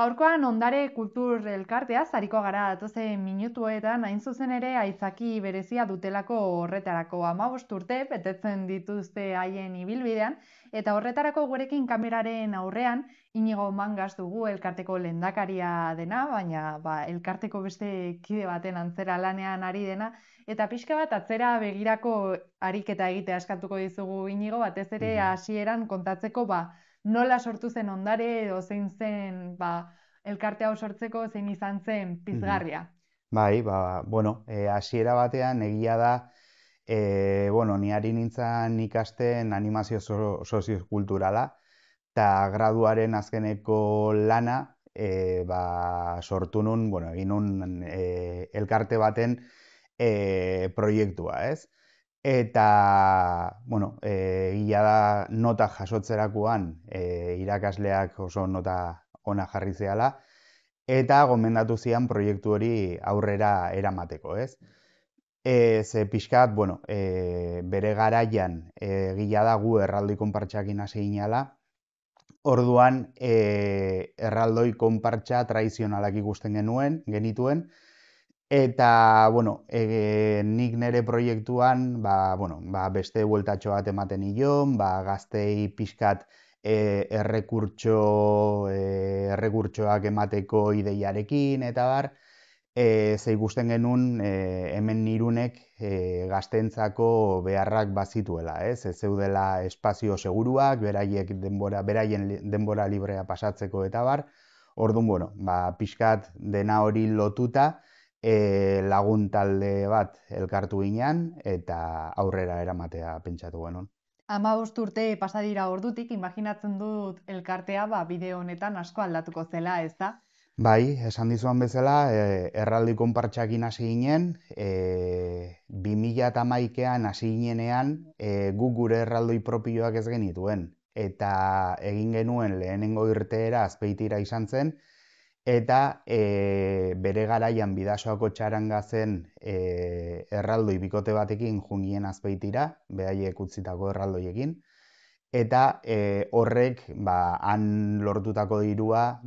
Gaurkoan ondare kultur elkarteaz ariko gara datozen minutuetan hain zuzen ere aitzaki berezia dutelako horretarako 15 urte betetzen dituzte haien ibilbidean eta horretarako gurekin kameraren aurrean Inigo Mangas dugu elkarteko lehendakaria dena, baina elkarteko beste kide baten antzera lanean ari dena eta pixka bat atzera begirako ariketa egitea eskatuko dizugu Inigo, batez ere hasieran kontatzeko nola sortu zen ondare edo zein zen elkarte hau sortzeko zein izan zen pizgarria. Bai, hasiera batean egia da, ni ari nintzen ikasten animazio soziokulturala, eta graduaren azkeneko lana sortu nun, egin nun elkarte baten proiektua, ez? Eta, egia da nota jasotzerakoan irakasleak oso nota ona jarri zehala, eta gomendatu zian proiektu hori aurrera eramateko, ez? Ze pixkat, bere garaian egia da gu erraldoi konpartxakin hasi ginela, orduan erraldoi konpartxa tradizionalak ikusten genituen, eta, nik nire proiektuan, beste bueltatxo bat ematen nion, gaztei pixkat errekurtsoak emateko ideiarekin, eta ze ikusten genuen hemen Irunek gaztentzako beharrak bazituela, ez zeudela espazio seguruak, beraien denbora librea pasatzeko eta orduan, pixkat dena hori lotuta, lagun talde bat elkartu ginen eta aurrera eramatea pentsatu genuen. 15 urte pasa dira ordutik, imaginatzen dut elkartea bideo honetan asko aldatuko zela, ez da? Bai, esan dizuan bezala, erraldoi konpartxakin hasi ginen, 2011an hasi ginenean guk gure erraldoi propioak ez genituen. Eta egin genuen lehenengo irteera Azpeitira izan zen, eta bere garaian Bidasoako Txaranga zen erraldoi bikote batekin jungien Azpeitira, behaiek utzitako erraldoiekin, eta horrek han lortutako dirua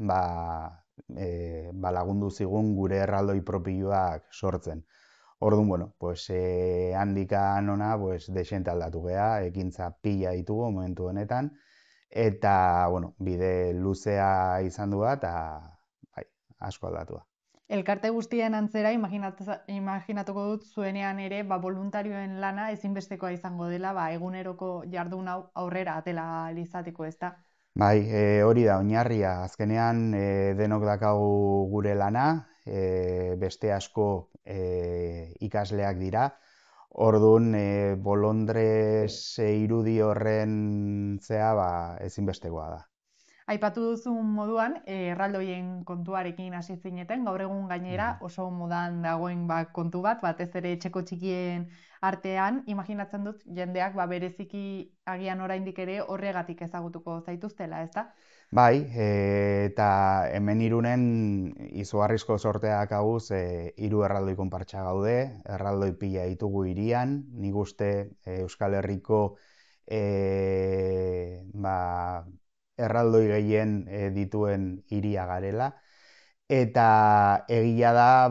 lagundu zigun gure erraldoi propioak sortzen. Orduan, handikan ona, desente aldatu geha, ekintza pila ditugu momentu honetan, eta, bide luzea izan du eta asko aldatu da. Elkarte guztien antzera, imaginatuko dut zuenean ere, voluntarioen lana ezinbestekoa izango dela, eguneroko jardun hau aurrera atera izateko, ez da? Bai, hori da, oinarria. Azkenean denok dakagu gure lana, beste asko ikasleak dira. Orduan, bolondrez irudi horren ezinbestekoa da. Aipatu duzun moduan, erraldoien kontuarekin hasi zineten, gaur egun gainera oso modan dagoen kontu bat, batez ere etxeko txikien artean, imaginatzen dut jendeak bereziki agian oraindik ere horregatik ezagutuko zaituztela, ez da? Bai, eta hemen Irunen izugarrizko sorteak aguz, 3 erraldoi konpartxa gaude, erraldoi pila ditugu hirian, nik uste Euskal Herriko erraldoi gehien dituen hiria garela, eta egia da,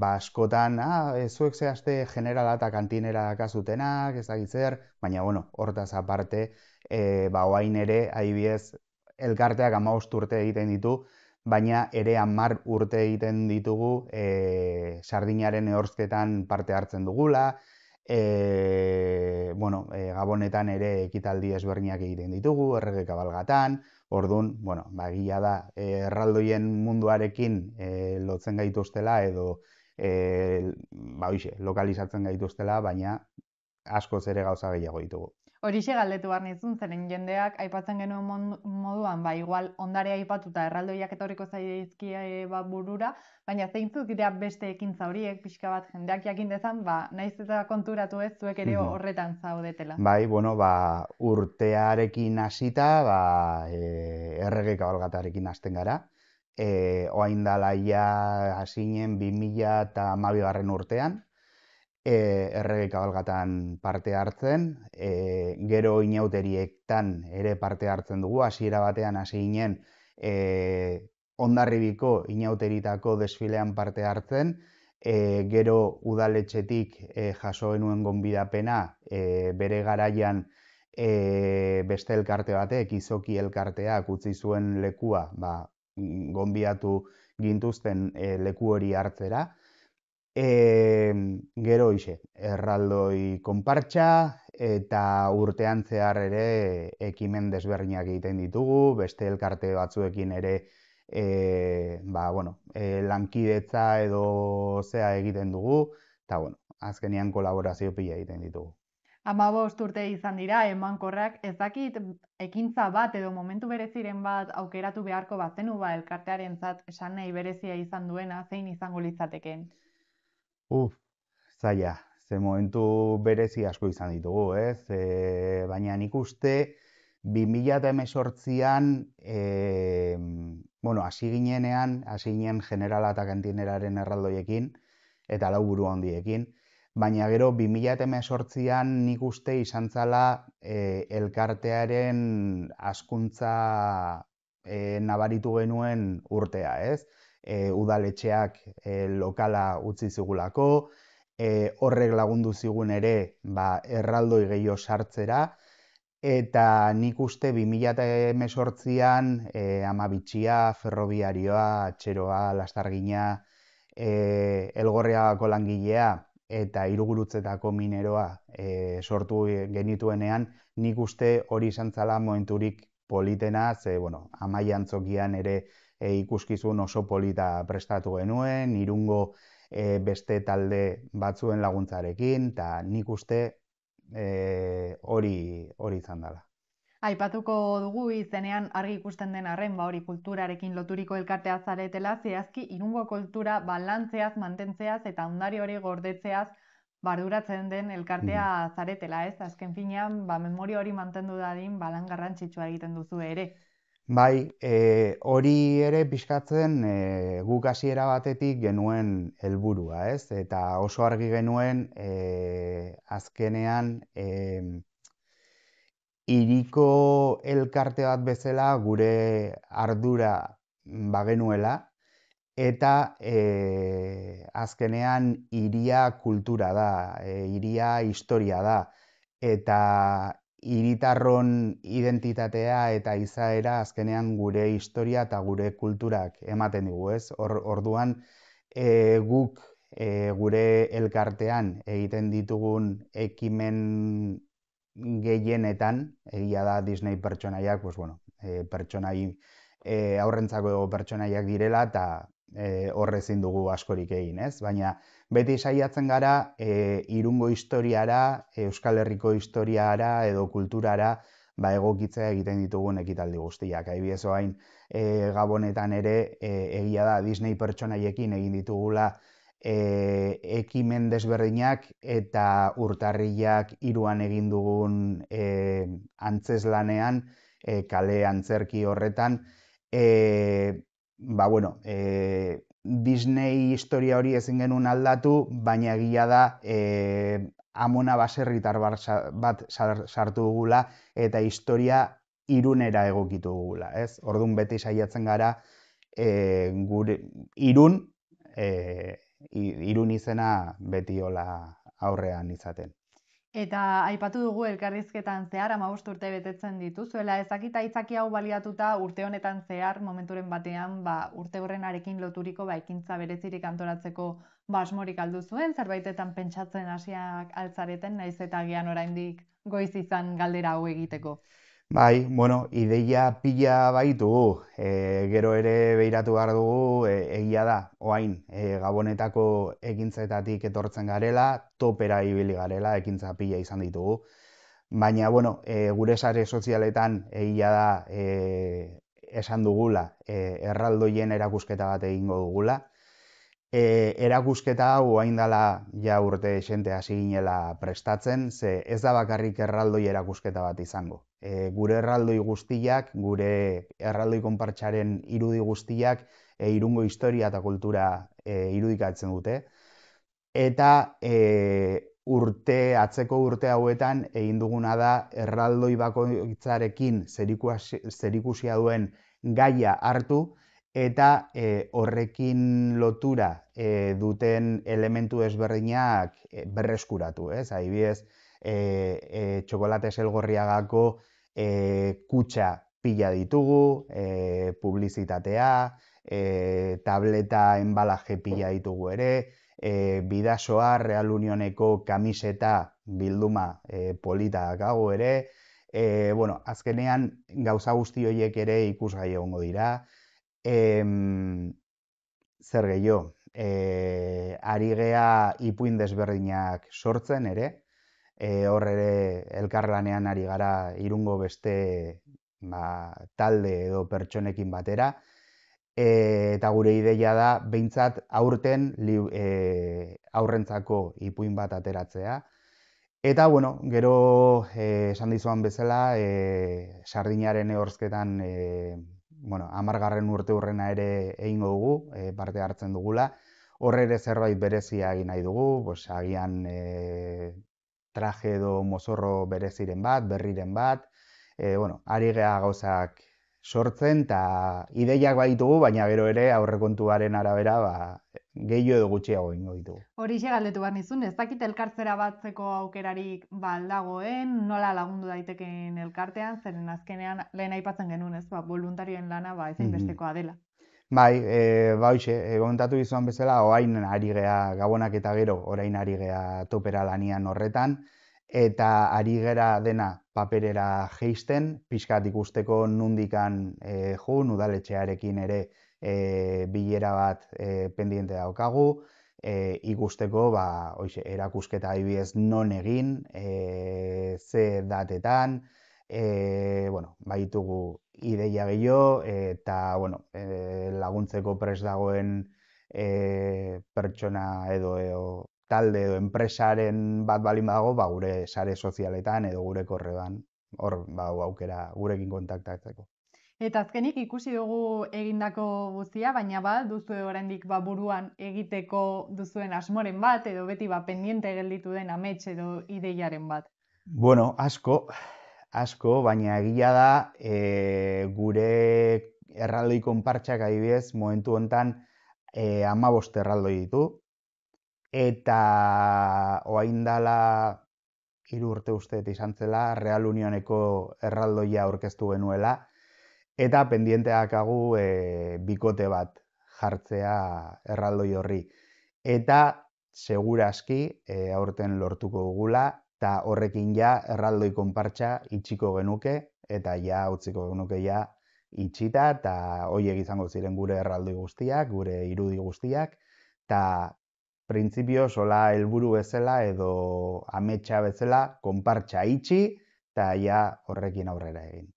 askotan, zuek zehazte generala eta kantinera dakazutenak, ezagitzer, baina, hortaz aparte, oain ere, adibidez, elkarteak 15 urte egiten ditu, baina ere 10 urte egiten ditugu sardinaren ehorzketan parte hartzen dugula, Gabonetan ere ekitaldi ezberdinak egiten ditugu, errege kabalgatan, orduan, egia da, erraldoien munduarekin lotzen gaituztela edo lokalizatzen gaituztela, baina askoz ere gauza gehiago ditugu. Horixe galdetu behar nizun, zeren jendeak aipatzen genuen moduan, igual ondare aipatuta erraldoiak etorriko zaizkie burura, baina zeintzuk dira beste ekintza horiek, pixka bat jendeak jakin dezan, naiz eta konturatu ez zuek ere horretan zaudetela. Bai, urtearekin hasita, errege kabalgatarekin hasten gara. Oain dala ja hasinen 2012 urtean, errege kabalgatan parte hartzen, gero inauterietan ere parte hartzen dugu, hasiera batean hasi ginen Hondarribiko inauteritako desfilean parte hartzen, gero udaletxetik jaso genuen gonbidapena, bere garaian beste elkarte batek, Izoki elkarteak utzi zuen lekua, gonbidatu gintuzten leku hori hartzera. Gero erraldoi konpartxa eta urtean zehar ere ekimen desberdinak egiten ditugu, beste elkarte batzuekin ere lankidetza edo zea egiten dugu, eta azkenean kolaborazio pila egiten ditugu. 15 urte izan dira, emankorrak, ez dakit ekintza bat edo momentu bereziren bat aukeratu beharko bazenu elkartearentzat esan nahi berezia izan duena, zein izango litzateken? Zaila, ze momentu berezi asko izan ditugu, ez? Baina nik uste 2018an, hasi ginen generala eta kantineraren erraldoiekin, eta lau buru handiekin, baina gero 2018an nik uste izan zala elkartearen hazkuntza nabaritu genuen urtea, ez? Udaletxeak lokala utzi zigulako, horrek lagundu zigun ere erraldoi gehiago sartzera, eta nik uste 2018an Amabitxia, Ferrobiarioa, Atxeroa, Lastargina, Elgorriagako langilea eta Hirugurutzetako mineroa sortu genituenean, nik uste hori izan zala momenturik politena, ze, Amaia Antzokian ere ikuskizun oso polita prestatu genuen, Irungo beste talde batzuen laguntzarekin, eta nik uste hori izan dela. Aipatuko dugu izenean argi ikusten den arren, hori kulturarekin loturiko elkartea zaretela, zehazki Irungo kultura balantzeaz, mantentzeaz eta ondare hori gordetzeaz barduratzen den elkartea zaretela, ez? Azken finean, memoria hori mantendu dadin, lan garrantzitsua egiten duzu ere. Bai, hori ere pixkatzen guk hasiera batetik genuen helburua, ez? Eta oso argi genuen azkenean hiriko elkarte bat bezala gure ardura bagenuela, eta azkenean hiria kultura da, hiria historia da, eta hiritarron identitatea eta izaera azkenean gure historia eta gure kulturak ematen digu, ez? Orduan guk gure elkartean egiten ditugun ekimen gehienetan, egia da Disney pertsonaiak, pertsonai aurrentzako pertsonaiak direla, eta horre ezin dugu askorik egin, ez? Baina beti saiatzen gara Irungo historiara, Euskal Herriko historiara edo kulturara egokitzea egiten ditugun ekitaldi guztiak. Adibidez orain Gabonetan ere egia da Disney pertsonaiekin egin ditugula ekimen desberdinak, eta urtarrilak 3an egin dugun antzeslanean, kale antzerki horretan, Disney historia hori ezin genuen aldatu, baina egia da Amona baserritar bat sartu dugula eta historia Irunera egokitu dugula, ez? Orduan beti saiatzen gara gure Irun izena beti hola aurrean izaten. Eta aipatu dugu elkarrizketan zehar 15 urte betetzen dituzuela, ezakita aitzaki hau baliatuta urte honetan zehar momenturen batean urte horrenarekin loturiko ekintza berezirik antolatzeko asmorik aldu zuen, zerbaitetan pentsatzen hasiak altzareten, naiz eta agian oraindik goiz izan galdera hau egiteko. Bai, ideia pila baitugu, gero ere behiratu behar dugu, egia da, oain, Gabonetako ekintzetatik etortzen garela, topera ibili garela, ekintza pila izan ditugu. Baina, gure sare sozialetan egia da esan dugula, erraldoien erakusketa bat egingo dugula. Erakusketa hau hain dela ja urte xente hasi ginela prestatzen, ze ez da bakarrik erraldoi erakusketa bat izango. Gure erraldoi guztiak, gure erraldoi konpartxaren irudi guztiak Irungo historia eta kultura irudikatzen dute. Eta atzeko urte hauetan egin duguna da erraldoi bakoitzarekin zerikusia duen gaia hartu, eta horrekin lotura duten elementu ezberdinak berreskuratu, ez? Adibidez, Txokolate Selgorriagako kutxa pila ditugu, publizitatea, tableta enbalaje pila ditugu ere, Bidasoa, Real Unioneko kamiseta bilduma polita dakago ere, bueno, azkenean gauza guzti horiek ere ikusgai egongo dira. Zer gehiago, ari gea ipuin desberdinak sortzen ere, hor ere elkarlanean ari gara Irungo beste talde edo pertsonekin batera, eta gure ideia da behintzat aurten aurrentzako ipuin bat ateratzea. Eta, bueno, gero esan dizuan bezala, Sardinaren ehorzketan, bueno, 10. urteurrena ere egingo dugu, parte hartzen dugula. Horre ere zerbait berezia egin nahi dugu, pues, agian traje edo mozorro bereziren bat, berriren bat, bueno, ari gea gauzak sortzen, eta ideiak baditugu, baina gero ere aurrekontuaren arabera, gehiago edo gutxiago egingo ditugu. Horixe galdetu behar nizun, ez dakit elkartzera batzeko aukerarik aldagoen, nola lagundu daitekeen elkartean, zeren azkenean lehen aipatzen genuen, ez, voluntarioen lana ezinbestekoa dela. Bai, hoxe, komentatu dizuan bezala, orain ari gea Gabonak eta gero, orain ari gea topera lanian horretan, eta ari gera dena paperera jeisten, pixkat ikusteko nundikan udaletxearekin ere bilera bat pendiente daukagu, ikusteko, hoxe, erakusketa adibidez non egin, ze datetan, bueno, baitugu ideia gehiago, eta, bueno, laguntzeko prest dagoen pertsona edo talde edo enpresaren bat balin badago, gure sare sozialetan edo gure korreoan, hor aukera gurekin kontaktatzeko. Eta azkenik ikusi dugu egindako guztia, baina duzu oraindik buruan egiteko duzuen asmoren bat, edo beti pendiente gelditu den amets edo ideiaren bat? Bueno, asko, baina egia da gure erraldoi konpartxak adibidez, momentu honetan 15 erraldoi ditu, eta orain dela 3 urte uste izan zela Real Unioneko erraldoia aurkeztu genuela, eta pendienteak hagu bikote bat jartzea erraldoi horri. Eta seguraski aurten lortuko dugula, eta horrekin ja erraldoi konpartxa itxiko genuke, eta ja utziko genuke ja itxita, eta horiek izango ziren gure erraldoi guztiak, gure irudi guztiak, eta printzipio sola helburu bezala edo ametsa bezala konpartxa itxi, eta ja horrekin aurrera egin.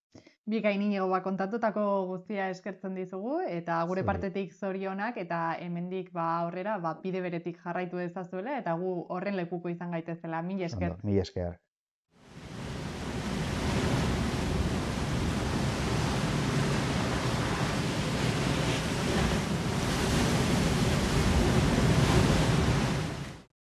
Bikain Inigo, kontatutako guztia eskertzen dizugu, eta gure partetik zorionak, eta hemendik aurrera bide beretik jarraitu dezazuela, eta gu horren lekuko izan gaitezela. Mila esker. Mila esker.